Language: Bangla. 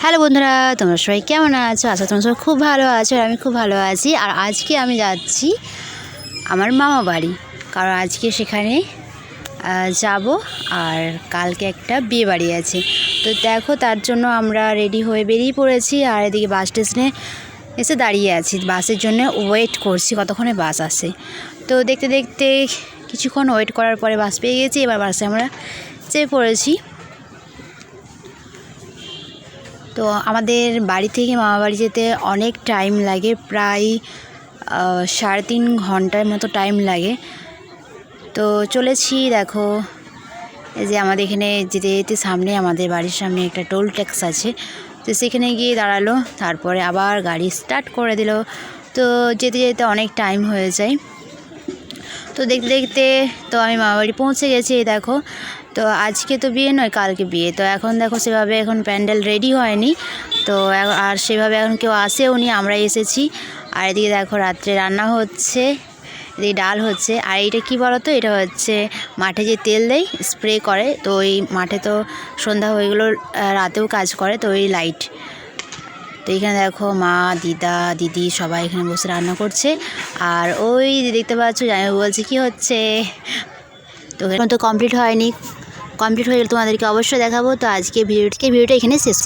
হ্যালো বন্ধুরা, তোমরা সবাই কেমন আছো? আশা তোমরা সবাই খুব ভালো আছো। আর আমি খুব ভালো আছি। আর আজকে আমি যাচ্ছি আমার মামা বাড়ি, কারণ আজকে সেখানে যাব। আর কালকে একটা বিয়ে বাড়ি আছে, তো দেখো তার জন্য আমরা রেডি হয়ে বেরিয়ে পড়েছি। আর এদিকে বাস স্টেশনে এসে দাঁড়িয়ে আছি, বাসের জন্য ওয়েট করছি কতক্ষণে বাস আসে। তো দেখতে দেখতে কিছুক্ষণ ওয়েট করার পরে বাস পেয়ে গেছি। এবার বাসে আমরা চেপে পড়েছি। তো আমাদের বাড়ি থেকে মামা বাড়ি যেতে অনেক টাইম লাগে, প্রায় 3.5 ঘন্টার মতো টাইম লাগে। তো চলেছি, দেখো এই যে আমাদের এখানে যেতে যেতে সামনে আমাদের বাড়ির সামনে একটা টোল ট্যাক্স আছে, তো সেখানে গিয়ে দাঁড়ালো, তারপরে আবার গাড়ি স্টার্ট করে দিল। তো যেতে যেতে অনেক টাইম হয়ে যায়। তো দেখতে দেখতে তো আমি মামা বাড়ি পৌঁছে গেছি। দেখো, তো আজকে তো বিয়ে নয়, কালকে বিয়ে। তো এখন দেখো সেভাবে এখন প্যান্ডেল রেডি হয়নি, তো আর সেভাবে এখন কেউ আসেও নি, আমরা এসেছি। আর এদিকে দেখো রাত্রে রান্না হচ্ছে, এদিকে ডাল হচ্ছে। আর এইটা কী বলো তো, এটা হচ্ছে মাঠে যে তেল দেয় স্প্রে করে, তো ওই মাঠে তো সন্ধ্যা হয়ে গেলো, রাতেও কাজ করে, তো ওই লাইট। তো এখানে দেখো মা, দিদি সবাই এখানে বসে রান্না করছে। আর ওই দেখতে পাচ্ছ জামাই বলছে কি হচ্ছে। তো এখন তো কমপ্লিট হয়নি, কমপ্লিট হয়ে গেলে তোমাদেরকে অবশ্যই দেখাবো। তো আজকে ভিডিওটা এখানে শেষ।